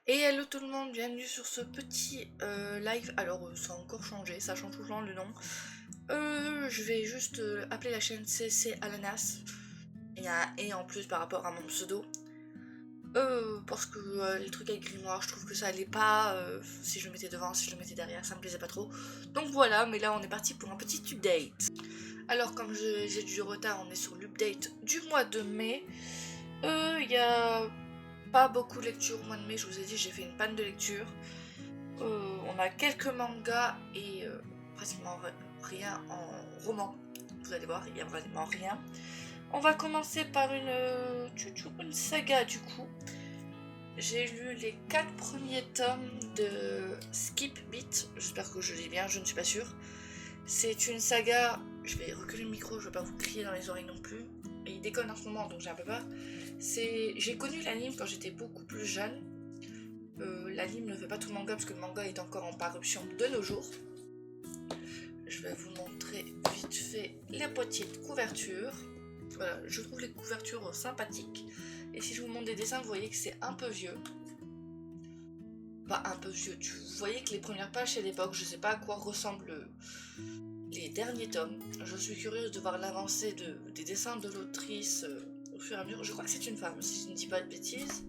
Et hello tout le monde, bienvenue sur ce petit live. Alors ça a encore changé, ça change tout le temps le nom. Je vais juste appeler la chaîne CC Alanas. Il y a un et en plus par rapport à mon pseudo. Parce que les trucs avec grimoire, je trouve que ça allait pas. Si je le mettais devant, si je le mettais derrière, ça me plaisait pas trop. Donc voilà, mais là on est parti pour un petit update. Alors comme j'ai du retard, on est sur l'update du mois de mai. Il y a pas beaucoup de lecture au mois de mai, je vous ai dit, j'ai fait une panne de lecture. On a quelques mangas et pratiquement rien en roman. Vous allez voir, il n'y a vraiment rien. On va commencer par une saga du coup. J'ai lu les 4 premiers tomes de Skip Beat. J'espère que je lis bien, je ne suis pas sûre. C'est une saga. Je vais reculer le micro, je ne vais pas vous crier dans les oreilles non plus. Et il déconne en ce moment, donc j'ai un peu peur. J'ai connu l'anime quand j'étais beaucoup plus jeune. L'anime ne fait pas tout le manga parce que le manga est encore en parution de nos jours. Je vais vous montrer vite fait les petites couvertures. Voilà, je trouve les couvertures sympathiques. Et si je vous montre des dessins, vous voyez que c'est un peu vieux. Pas un peu vieux, vous voyez que les premières pages c'est l'époque, je sais pas à quoi ressemblent les derniers tomes. Je suis curieuse de voir l'avancée des dessins de l'autrice au fur et à mesure. Je crois que c'est une femme, si je ne dis pas de bêtises.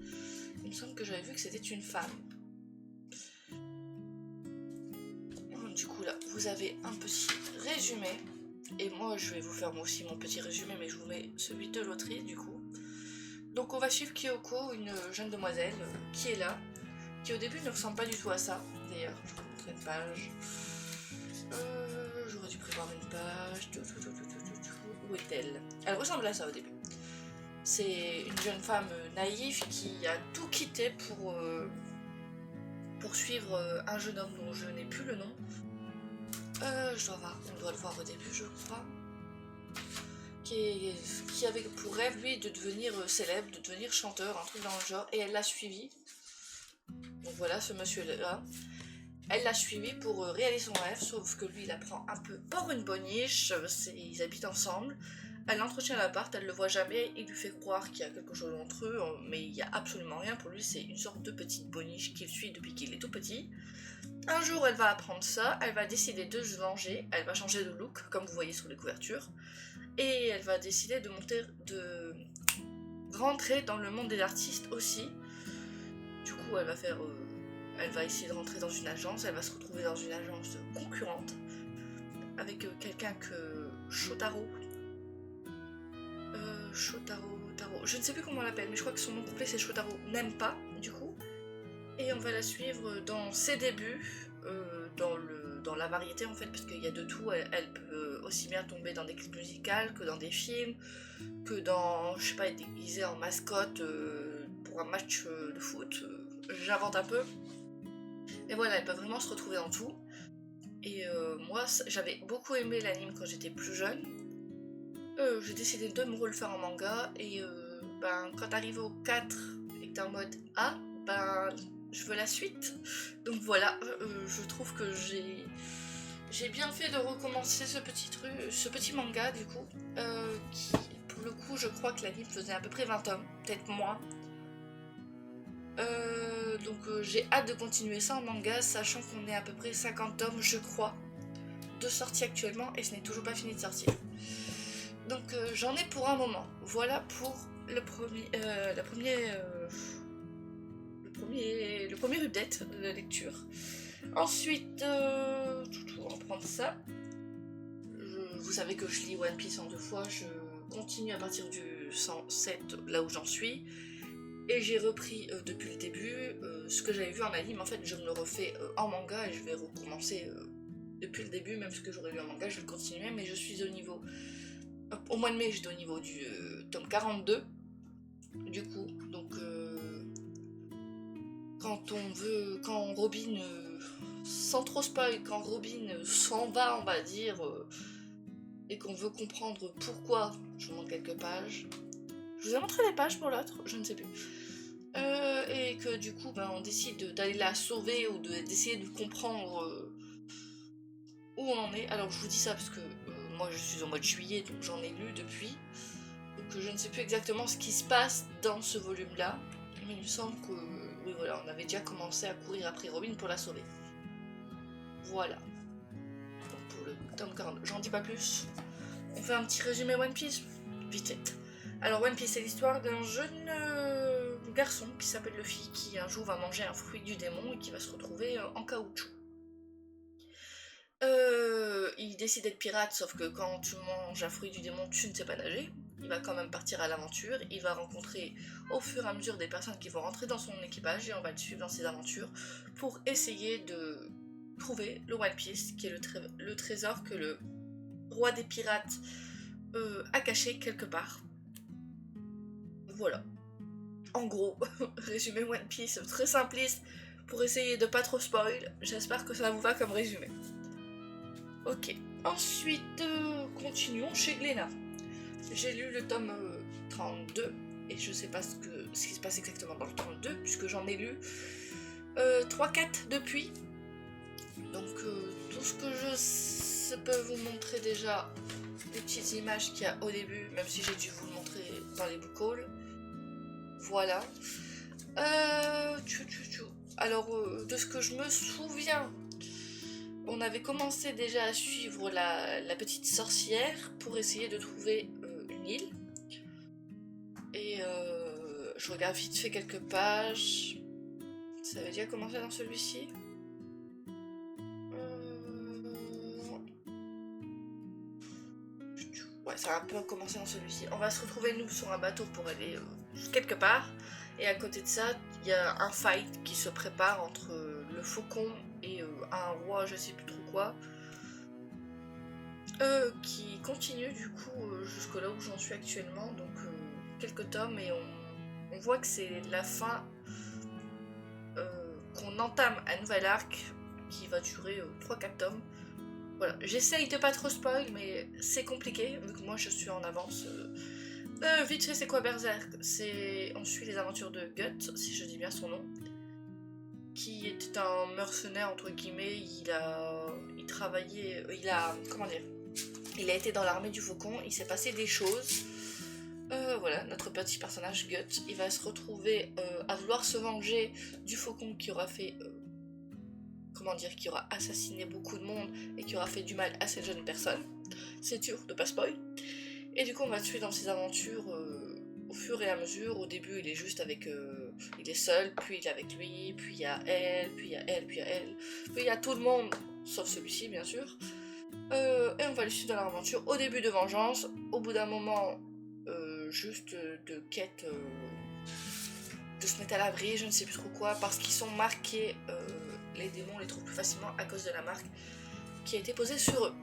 Il me semble que j'avais vu que c'était une femme. Du coup là, vous avez un petit résumé. Et moi je vais vous faire moi aussi mon petit résumé, mais je vous mets celui de l'autrice du coup. Donc on va suivre Kyoko, une jeune demoiselle qui est là, qui au début ne ressemble pas du tout à ça. D'ailleurs, je vous montrer une page. J'aurais dû prévoir une page. Où est-elle? Elle ressemble à ça au début. C'est une jeune femme naïve qui a tout quitté pour suivre un jeune homme dont je n'ai plus le nom. On doit le voir au début, je crois. Qui avait pour rêve, lui, de devenir célèbre, de devenir chanteur, un truc dans le genre, et elle l'a suivi. Donc voilà, ce monsieur-là. Elle l'a suivi pour réaliser son rêve, sauf que lui, il la prend un peu pour une boniche, ils habitent ensemble. Elle entretient l'appart, elle le voit jamais, il lui fait croire qu'il y a quelque chose entre eux, mais il n'y a absolument rien. Pour lui, c'est une sorte de petite boniche qu'il suit depuis qu'il est tout petit. Un jour, elle va apprendre ça, elle va décider de se venger, elle va changer de look, comme vous voyez sur les couvertures, et elle va décider de rentrer dans le monde des artistes aussi. Du coup, elle va essayer de rentrer dans une agence, elle va se retrouver dans une agence concurrente avec quelqu'un que Shotaro, je ne sais plus comment on l'appelle, mais je crois que son nom complet c'est Shotaro, n'aime pas du coup. Et on va la suivre dans ses débuts, dans la variété en fait, parce qu'il y a de tout. Elle peut aussi bien tomber dans des clips musicales que dans des films, que dans, je sais pas, être déguisée en mascotte pour un match de foot. J'invente un peu. Et voilà, elle peut vraiment se retrouver dans tout. Et moi, j'avais beaucoup aimé l'anime quand j'étais plus jeune. J'ai décidé de me refaire en manga. Et quand t'arrives au 4 et que t'es en mode A, je veux la suite. Donc voilà, je trouve que j'ai bien fait de recommencer ce petit manga du coup, qui pour le coup je crois que l'anime faisait à peu près 20 tomes, peut-être moins. Donc j'ai hâte de continuer ça en manga, sachant qu'on est à peu près 50 tomes, je crois, de sortie actuellement et ce n'est toujours pas fini de sortir. Donc j'en ai pour un moment. Voilà pour le premier update de lecture. Ensuite, on va prendre ça. Vous savez que je lis One Piece en 2 fois, je continue à partir du 107, là où j'en suis. Et j'ai repris depuis le début ce que j'avais vu en anime. En fait, je me le refais en manga et je vais recommencer depuis le début. Même ce que j'aurais lu en manga, je vais le continuer. Mais je suis au niveau... au mois de mai, j'étais au niveau du tome 42. Du coup, donc... quand Robin, sans trop spoil, quand Robin s'en va, on va dire, et qu'on veut comprendre pourquoi, je vous montre quelques pages. Je vous ai montré les pages pour l'autre, je ne sais plus. Et que du coup, on décide d'aller la sauver ou d'essayer de comprendre où on en est. Alors je vous dis ça parce que moi je suis en mode juillet, donc j'en ai lu depuis. Donc je ne sais plus exactement ce qui se passe dans ce volume-là. Mais il me semble que... oui, voilà, on avait déjà commencé à courir après Robin pour la sauver. Voilà. Donc pour le tome 42, j'en dis pas plus. On fait un petit résumé One Piece, vite fait. Alors One Piece, c'est l'histoire d'un jeune garçon qui s'appelle Luffy, qui un jour va manger un fruit du démon et qui va se retrouver en caoutchouc. Il décide d'être pirate, sauf que quand tu manges un fruit du démon, tu ne sais pas nager. Il va quand même partir à l'aventure, il va rencontrer au fur et à mesure des personnes qui vont rentrer dans son équipage et on va le suivre dans ses aventures pour essayer de trouver le One Piece, qui est le trésor que le roi des pirates a caché quelque part. Voilà. En gros, résumé One Piece très simpliste pour essayer de pas trop spoil. J'espère que ça vous va comme résumé. Ok. Ensuite, continuons chez Glénat. J'ai lu le tome 32 et je sais pas ce qui se passe exactement dans le 32 puisque j'en ai lu 3-4 depuis. Donc tout ce que je peux vous montrer déjà, des petites images qu'il y a au début, même si j'ai dû vous le montrer dans les book hauls. Voilà. Alors de ce que je me souviens, on avait commencé déjà à suivre la petite sorcière pour essayer de trouver une île. Et je regarde vite fait quelques pages. Ça avait déjà commencé dans celui-ci. Ouais, ça a un peu commencé dans celui-ci. On va se retrouver nous sur un bateau pour aller quelque part. Et à côté de ça, il y a un fight qui se prépare entre le faucon et un roi, je sais plus trop quoi. Qui continue du coup jusque là où j'en suis actuellement. Donc quelques tomes et on voit que c'est la fin, qu'on entame un nouvel arc qui va durer 3-4 tomes. Voilà, j'essaye de pas trop spoil, mais c'est compliqué, vu que moi je suis en avance. Vite fait, c'est quoi Berserk? On suit les aventures de Guts, si je dis bien son nom, qui était un mercenaire, entre guillemets. Il a été dans l'armée du Faucon, il s'est passé des choses. Voilà, notre petit personnage Guts, il va se retrouver à vouloir se venger du Faucon qui aura fait... qui aura assassiné beaucoup de monde et qui aura fait du mal à cette jeune personne. C'est dur de pas spoil. Et du coup, on va suivre dans ses aventures au fur et à mesure. Au début, il est juste avec... il est seul, puis il est avec lui, puis il y a elle, puis il y a elle, puis il y a elle. Puis il y a tout le monde, sauf celui-ci, bien sûr. Et on va le suivre dans l'aventure. Au début de vengeance, au bout d'un moment, juste de quête... de se mettre à l'abri, je ne sais plus trop quoi, parce qu'ils sont marqués... les démons on les trouve plus facilement à cause de la marque qui a été posée sur eux.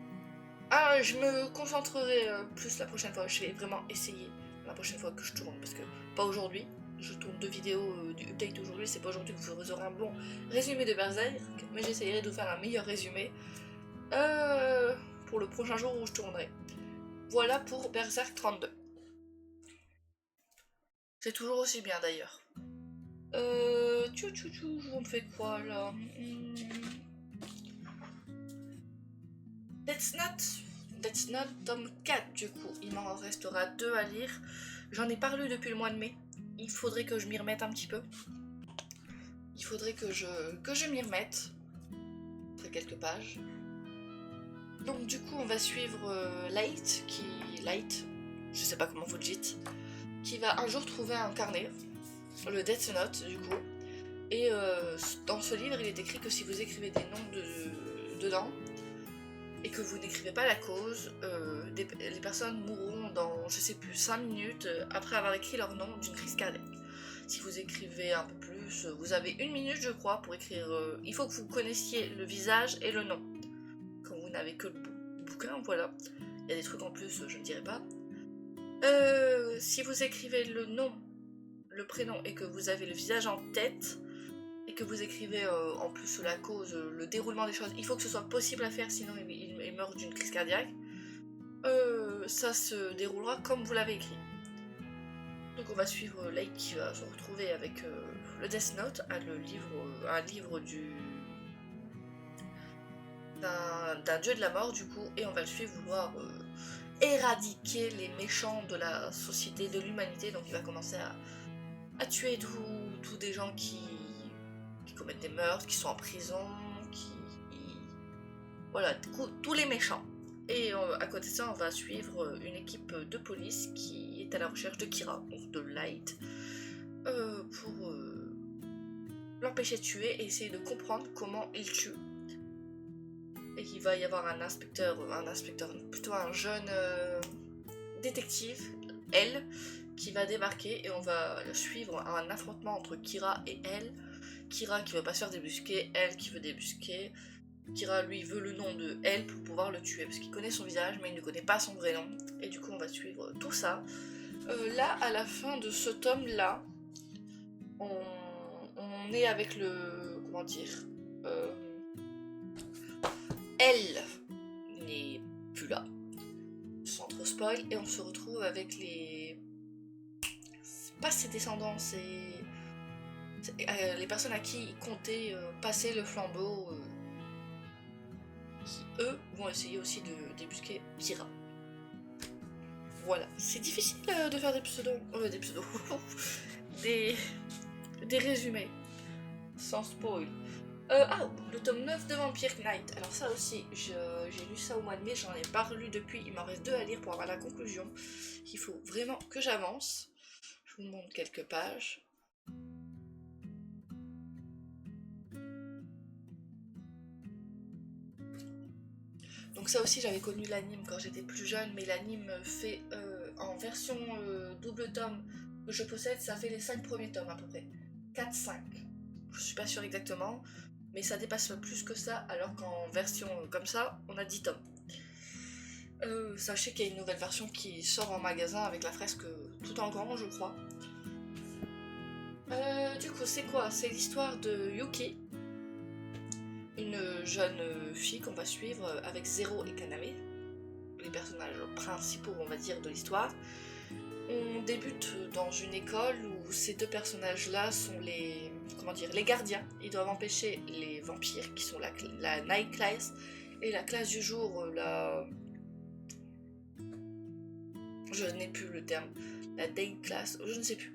Ah, je me concentrerai plus la prochaine fois, je vais vraiment essayer la prochaine fois que je tourne, parce que pas aujourd'hui, je tourne 2 vidéos du update aujourd'hui, c'est pas aujourd'hui que vous aurez un bon résumé de Berserk, mais j'essayerai de vous faire un meilleur résumé pour le prochain jour où je tournerai. Voilà pour Berserk 32. C'est toujours aussi bien d'ailleurs. On fait quoi là? Death Note tome 4 du coup, il m'en restera 2 à lire. J'en ai pas lu depuis le mois de mai, il faudrait que je m'y remette un petit peu. Il faudrait que je m'y remette. Après quelques pages. Donc du coup on va suivre Light, je sais pas comment vous le dites, qui va un jour trouver un carnet, le Death Note du coup. Et dans ce livre il est écrit que si vous écrivez des noms dedans, et que vous n'écrivez pas la cause, les personnes mourront dans, je sais plus, 5 minutes après avoir écrit leur nom d'une crise cardiaque. Si vous écrivez un peu plus, vous avez 1 minute je crois pour écrire, il faut que vous connaissiez le visage et le nom. Quand vous n'avez que le bouquin, voilà. Il y a des trucs en plus, je ne dirai pas. Si vous écrivez le nom, le prénom et que vous avez le visage en tête, et que vous écrivez en plus la cause, le déroulement des choses, il faut que ce soit possible à faire, sinon il meurt d'une crise cardiaque. Ça se déroulera comme vous l'avez écrit. Donc on va suivre Light qui va se retrouver avec le Death Note, un livre d'un dieu de la mort du coup, et on va le suivre vouloir éradiquer les méchants de la société, de l'humanité. Donc il va commencer à tuer tous des gens qui commettent des meurtres, qui sont en prison, voilà, tous les méchants. Et à côté de ça, on va suivre une équipe de police qui est à la recherche de Kira, donc de Light, pour l'empêcher de tuer et essayer de comprendre comment il tue. Et qu'il va y avoir un inspecteur, plutôt un jeune détective, elle, qui va débarquer et on va suivre un affrontement entre Kira et elle. Kira qui veut pas se faire débusquer, elle qui veut débusquer. Kira lui veut le nom de elle pour pouvoir le tuer parce qu'il connaît son visage mais il ne connaît pas son vrai nom. Et du coup on va suivre tout ça. Là à la fin de ce tome là, on est avec le... comment dire elle n'est plus là, sans trop spoil, et on se retrouve avec les... c'est pas ses descendants, c'est les personnes à qui il comptait passer le flambeau, qui eux vont essayer aussi de débusquer Kira. Voilà, c'est difficile de faire des pseudos, des résumés, sans spoil. Le tome 9 de Vampire Knight. Alors ça aussi, j'ai lu ça au mois de mai, j'en ai pas relu depuis, il m'en reste 2 à lire pour avoir la conclusion. Il faut vraiment que j'avance. Je vous montre quelques pages. Donc ça aussi, j'avais connu l'anime quand j'étais plus jeune, mais l'anime fait en version double tome que je possède, ça fait les 5 premiers tomes à peu près. 4-5. Je suis pas sûre exactement, mais ça dépasse plus que ça, alors qu'en version comme ça, on a 10 tomes. Sachez qu'il y a une nouvelle version qui sort en magasin avec la fresque tout en grand, je crois. Du coup, c'est quoi? C'est l'histoire de Yuki, une jeune fille qu'on va suivre avec Zero et Kaname, les personnages principaux, on va dire, de l'histoire. On débute dans une école où ces deux personnages-là sont les... comment dire, les gardiens. Ils doivent empêcher les vampires, qui sont la night class, et la classe du jour, la... je n'ai plus le terme, la day class, je ne sais plus,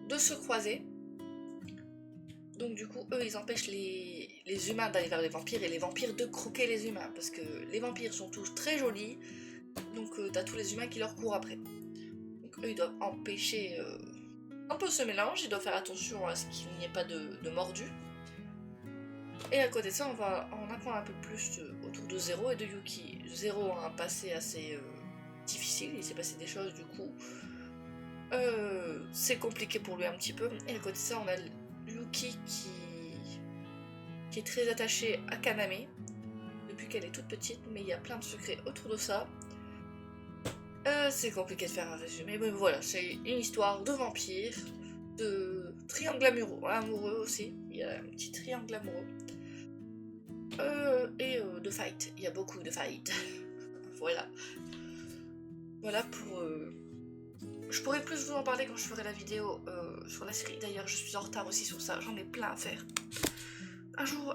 de se croiser. Donc du coup, eux, ils empêchent les humains d'aller vers les vampires et les vampires de croquer les humains, parce que les vampires sont tous très jolis, donc t'as tous les humains qui leur courent après. Donc eux, ils doivent empêcher un peu ce mélange, ils doivent faire attention à ce qu'il n'y ait pas de mordus. Et à côté de ça, on va en apprendre un peu plus autour de Zero et de Yuki. Zero a un passé assez difficile, il s'est passé des choses du coup. C'est compliqué pour lui un petit peu. Et à côté de ça, on a Yuki qui est très attachée à Kaname depuis qu'elle est toute petite, mais il y a plein de secrets autour de ça. C'est compliqué de faire un résumé, mais voilà, c'est une histoire de vampire, de triangle amoureux aussi, il y a un petit triangle amoureux, et de fight, il y a beaucoup de fight. Voilà. Voilà pour... Je pourrais plus vous en parler quand je ferai la vidéo sur la série, d'ailleurs je suis en retard aussi sur ça, j'en ai plein à faire. Un jour,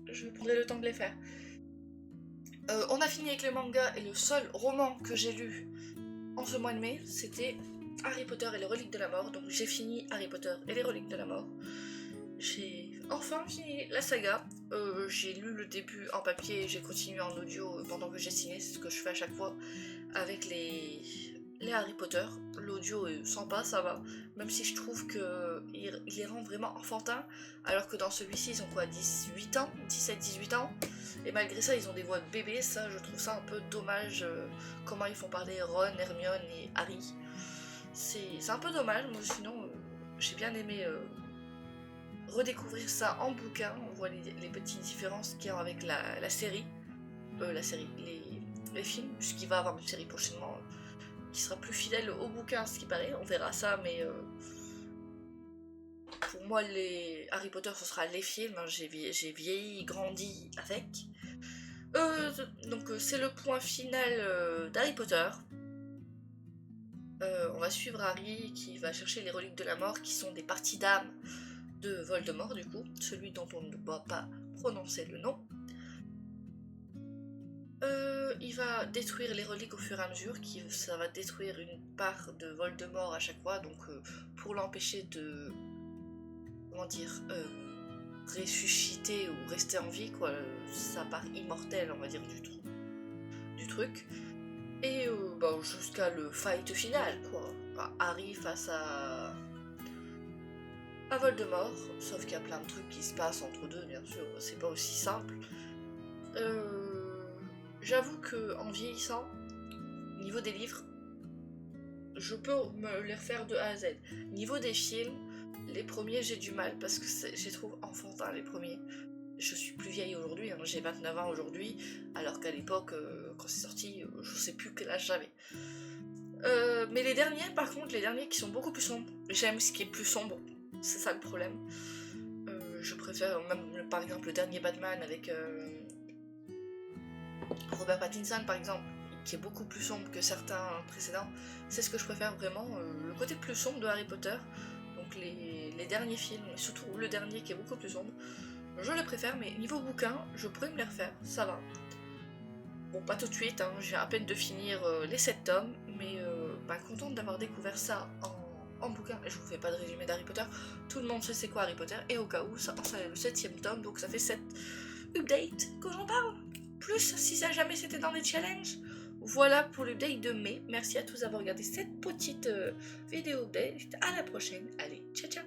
je prendrai le temps de les faire. On a fini avec les mangas et le seul roman que j'ai lu en ce mois de mai, c'était Harry Potter et les reliques de la mort. Donc j'ai fini Harry Potter et les reliques de la mort. J'ai enfin fini la saga. J'ai lu le début en papier et j'ai continué en audio pendant que j'ai signé. C'est ce que je fais à chaque fois avec les Harry Potter. L'audio est sympa, ça va. Même si je trouve qu'il les rend vraiment enfantins. Alors que dans celui-ci, ils ont quoi, 18 ans, 17-18 ans. Et malgré ça, ils ont des voix de bébés. Ça, je trouve ça un peu dommage. Comment ils font parler Ron, Hermione et Harry. C'est un peu dommage. Moi, sinon, j'ai bien aimé redécouvrir ça en bouquin. On voit les petites différences qu'il y a avec la série. Les films. Puisqu'il va y avoir une série prochainement qui sera plus fidèle au bouquin, ce qui paraît. On verra ça, mais... pour moi, les Harry Potter, ce sera les films. J'ai vieilli, grandi avec. Donc c'est le point final d'Harry Potter. On va suivre Harry qui va chercher les reliques de la mort qui sont des parties d'âme de Voldemort du coup, celui dont on ne doit pas prononcer le nom. Il va détruire les reliques au fur et à mesure, ça va détruire une part de Voldemort à chaque fois, donc pour l'empêcher de comment dire, ressusciter ou rester en vie, quoi, sa part immortelle, on va dire, du truc. Et bah, jusqu'à le fight final, quoi. Bah, Harry face à Voldemort, sauf qu'il y a plein de trucs qui se passent entre deux, bien sûr, c'est pas aussi simple. J'avoue que en vieillissant, niveau des livres, je peux me les refaire de A à Z. Niveau des films, les premiers j'ai du mal parce que je les trouve enfantins les premiers. Je suis plus vieille aujourd'hui, hein, j'ai 29 ans aujourd'hui, alors qu'à l'époque, quand c'est sorti, je sais plus quel âge j'avais. Mais les derniers, par contre, les derniers qui sont beaucoup plus sombres, j'aime ce qui est plus sombre, c'est ça le problème. Je préfère même, par exemple, le dernier Batman avec Robert Pattinson, par exemple, qui est beaucoup plus sombre que certains précédents. C'est ce que je préfère vraiment, le côté plus sombre de Harry Potter. Donc les derniers films, et surtout le dernier qui est beaucoup plus sombre, je le préfère, mais niveau bouquin, je pourrais me les refaire, ça va. Bon, pas tout de suite, hein, j'ai à peine de finir les 7 tomes, mais bah, contente d'avoir découvert ça en bouquin. Et je vous fais pas de résumé d'Harry Potter, tout le monde sait c'est quoi Harry Potter, et au cas où, ça c'est le 7ème tome, donc ça fait 7 updates que j'en parle. Plus si ça jamais c'était dans les challenges. Voilà pour l'update de mai. Merci à tous d'avoir regardé cette petite vidéo update. À la prochaine. Allez, ciao ciao.